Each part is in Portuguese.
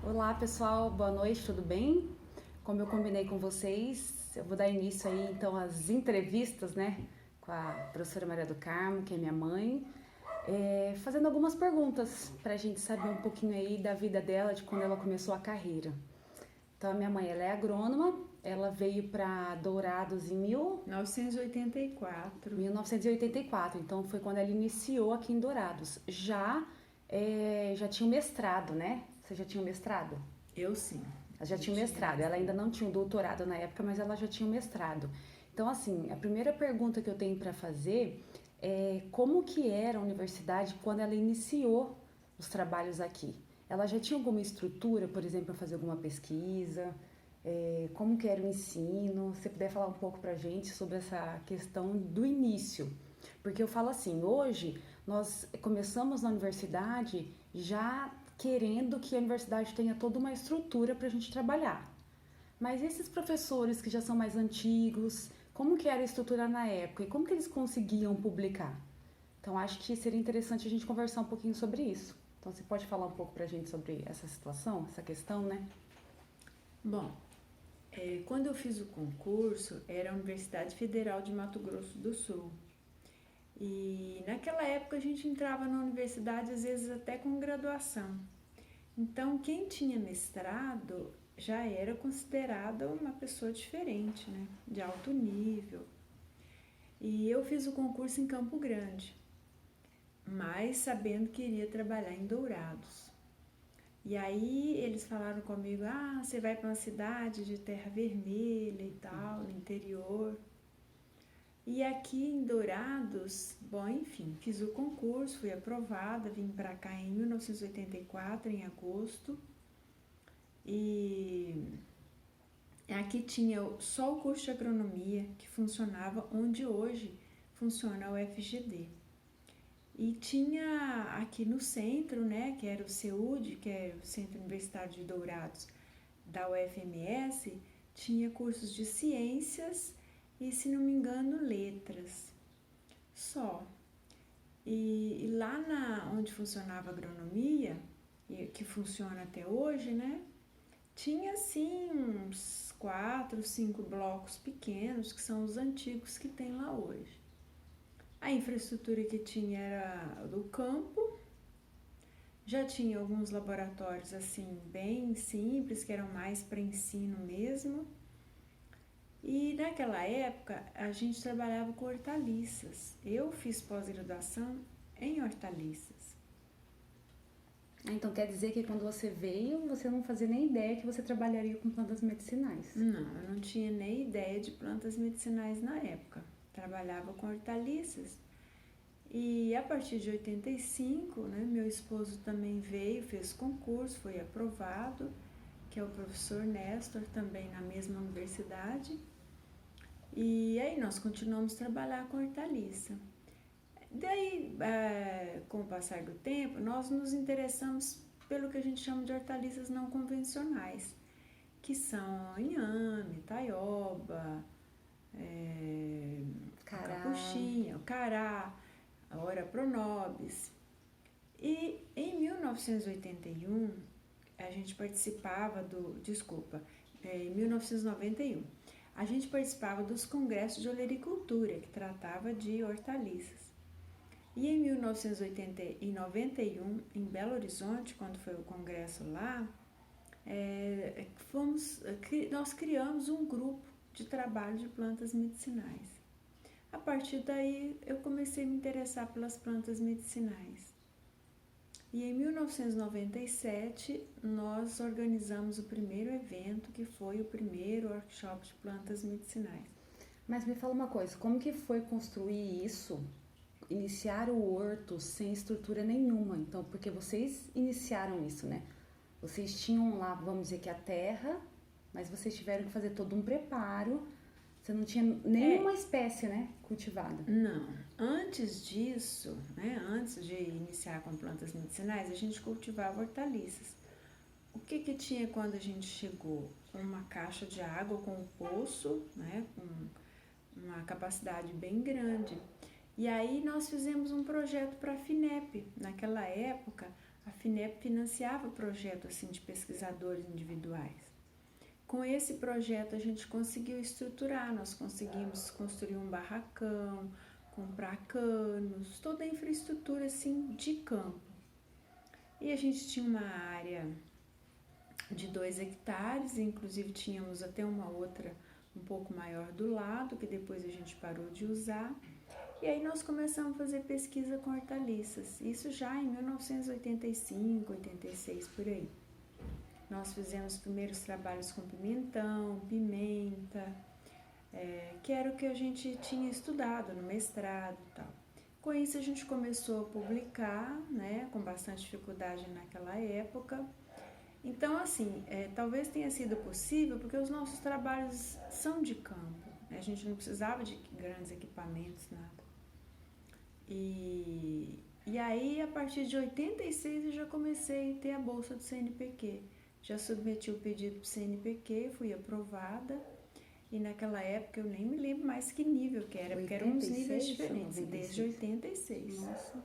Olá pessoal, boa noite, tudo bem? Como eu combinei com vocês, eu vou dar início aí então às entrevistas, né, com a professora Maria do Carmo, que é minha mãe, fazendo algumas perguntas para a gente saber um pouquinho aí da vida dela, de quando ela começou a carreira. Então a minha mãe, ela é agrônoma, ela veio para Dourados em 1984. 1984, então foi quando ela iniciou aqui em Dourados. Já tinha um mestrado, né? Você já tinha um mestrado? Eu sim. Ela já Eu tinha um tinha mestrado, ela ainda mestrado. não tinha um doutorado na época, mas ela já tinha um mestrado. Então, assim, a primeira pergunta que eu tenho para fazer é como que era a universidade quando ela iniciou os trabalhos aqui? Ela já tinha alguma estrutura, por exemplo, para fazer alguma pesquisa? Como que era o ensino? Se você puder falar um pouco para a gente sobre essa questão do início. Porque eu falo assim, hoje nós começamos na universidade já querendo que a universidade tenha toda uma estrutura para a gente trabalhar. Mas esses professores que já são mais antigos, como que era a estrutura na época e como que eles conseguiam publicar? Então acho que seria interessante a gente conversar um pouquinho sobre isso. Então você pode falar um pouco para a gente sobre essa situação, essa questão, né? Bom, quando eu fiz o concurso, era a Universidade Federal de Mato Grosso do Sul. E naquela época a gente entrava na universidade às vezes até com graduação. Então, quem tinha mestrado já era considerada uma pessoa diferente, né? De alto nível. E eu fiz o concurso em Campo Grande, mas sabendo que iria trabalhar em Dourados. E aí eles falaram comigo, você vai para uma cidade de terra vermelha e tal, no interior. E aqui em Dourados, bom, enfim, fiz o concurso, fui aprovada, vim para cá em 1984, em agosto. E aqui tinha só o curso de agronomia que funcionava onde hoje funciona o FGD. E tinha aqui no centro, né, que era o CEUD, que é o Centro Universitário de Dourados, da UFMS, tinha cursos de ciências e, se não me engano, letras. Só. E lá onde funcionava a agronomia, que funciona até hoje, né, tinha assim uns 4, 5 blocos pequenos, que são os antigos que tem lá hoje. A infraestrutura que tinha era do campo, já tinha alguns laboratórios assim bem simples, que eram mais para ensino mesmo. E naquela época a gente trabalhava com hortaliças. Eu fiz pós-graduação em hortaliças. Então quer dizer que quando você veio, você não fazia nem ideia que você trabalharia com plantas medicinais. Não, eu não tinha nem ideia de plantas medicinais na época. Trabalhava com hortaliças. E a partir de 85, né, meu esposo também veio, fez concurso, foi aprovado, que é o professor Nestor, também na mesma universidade. E aí nós continuamos a trabalhar com hortaliça. Daí, com o passar do tempo, nós nos interessamos pelo que a gente chama de hortaliças não convencionais, que são inhame, taioba, a Cará. capuchinha, o cará, a Ora pronobis. E em 1981, a gente participava em 1991, a gente participava dos congressos de olericultura, que tratava de hortaliças. E em 1991, em Belo Horizonte, quando foi o congresso lá, nós criamos um grupo de trabalho de plantas medicinais. A partir daí, eu comecei a me interessar pelas plantas medicinais. E em 1997, nós organizamos o primeiro evento, que foi o primeiro workshop de plantas medicinais. Mas me fala uma coisa, como que foi construir isso, iniciar o horto sem estrutura nenhuma? Então, porque vocês iniciaram isso, né? Vocês tinham lá, vamos dizer que a terra, mas vocês tiveram que fazer todo um preparo. Você não tinha nenhuma espécie, né, cultivada. Não. Antes disso, né, antes de iniciar com plantas medicinais, a gente cultivava hortaliças. O que tinha quando a gente chegou? Uma caixa de água com um poço, né, com uma capacidade bem grande. E aí nós fizemos um projeto para a FINEP. Naquela época, a FINEP financiava projetos assim, de pesquisadores individuais. Com esse projeto a gente conseguiu estruturar, nós conseguimos construir um barracão, comprar canos, toda a infraestrutura assim, de campo. E a gente tinha uma área de 2 hectares, inclusive tínhamos até uma outra um pouco maior do lado, que depois a gente parou de usar. E aí nós começamos a fazer pesquisa com hortaliças, isso já em 1985, 86, por aí. Nós fizemos os primeiros trabalhos com pimentão, pimenta, que era o que a gente tinha estudado no mestrado e tal. Com isso a gente começou a publicar, né, com bastante dificuldade naquela época. Então, assim, talvez tenha sido possível porque os nossos trabalhos são de campo, né? A gente não precisava de grandes equipamentos, nada. E aí, a partir de 86, eu já comecei a ter a bolsa do CNPq. Já submeti o pedido para o CNPq, fui aprovada. E naquela época eu nem me lembro mais que nível que era, porque eram uns níveis diferentes, desde 86. Nossa.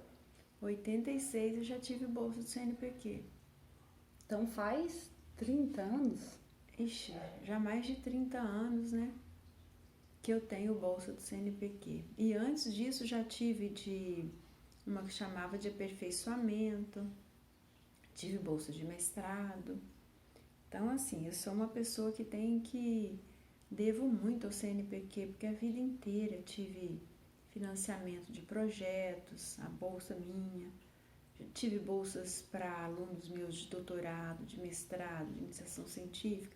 86 eu já tive bolsa do CNPq. Então faz 30 anos? Ixi, já mais de 30 anos, né? Que eu tenho bolsa do CNPq. E antes disso já tive de uma que chamava de aperfeiçoamento, tive bolsa de mestrado. Então, assim, eu sou uma pessoa que devo muito ao CNPq, porque a vida inteira eu tive financiamento de projetos, a bolsa minha, tive bolsas para alunos meus de doutorado, de mestrado, de iniciação científica,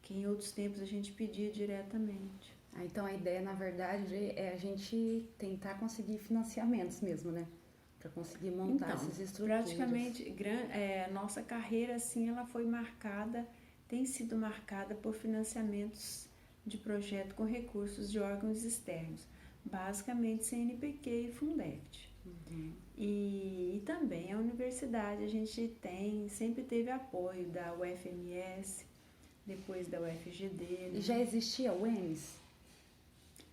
que em outros tempos a gente pedia diretamente. Então a ideia, na verdade, é a gente tentar conseguir financiamentos mesmo, né? Para conseguir montar essas estruturas. Praticamente, a nossa carreira, assim, ela foi marcada, tem sido marcada por financiamentos de projeto com recursos de órgãos externos, basicamente CNPq e Fundect. Uhum. E também a universidade, a gente sempre teve apoio da UFMS, depois da UFGD. Né? E já existia o UEMS?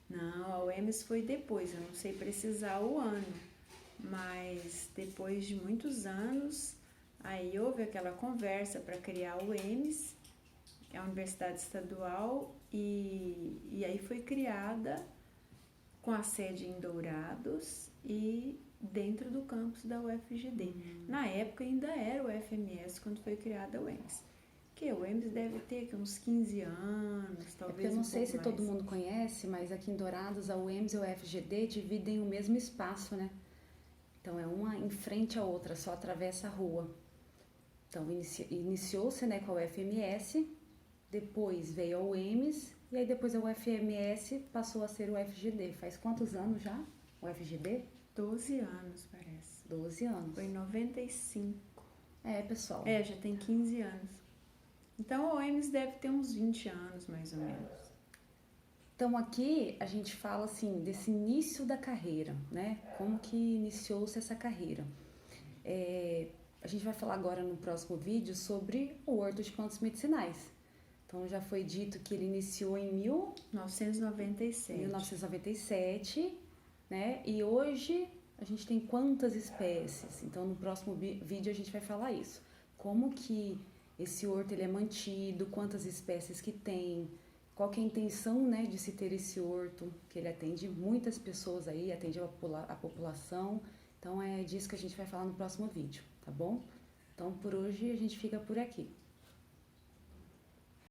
Não, a UEMS foi depois, eu não sei precisar o ano, mas depois de muitos anos, aí houve aquela conversa para criar o UEMS, a Universidade Estadual, e aí foi criada com a sede em Dourados e dentro do campus da UFGD. Na época ainda era o UFMS quando foi criada a UEMS. Que o UEMS deve ter uns 15 anos, talvez eu não sei se mais. todo mundo conhece, mas aqui em Dourados a UEMS e a UFGD dividem o mesmo espaço, né? Então é uma em frente à outra, só atravessa a rua. Então iniciou-se, né, com a UFMS, depois veio a UEMS e aí depois a UFMS passou a ser o UFGD. Faz quantos anos já o UFGD? 12 anos, parece. 12 anos. Foi em 95. Pessoal. Já tem 15 anos. Então, a UEMS deve ter uns 20 anos, mais ou menos. Então, aqui a gente fala, assim, desse início da carreira, né? Como que iniciou-se essa carreira. A gente vai falar agora no próximo vídeo sobre o Horto de Plantas Medicinais. Então, já foi dito que ele iniciou em 1997, né? E hoje a gente tem quantas espécies? Então, no próximo vídeo a gente vai falar isso. Como que esse horto ele é mantido, quantas espécies que tem, qual que é a intenção, né, de se ter esse horto, que ele atende muitas pessoas aí, atende a população. Então, é disso que a gente vai falar no próximo vídeo, tá bom? Então, por hoje a gente fica por aqui.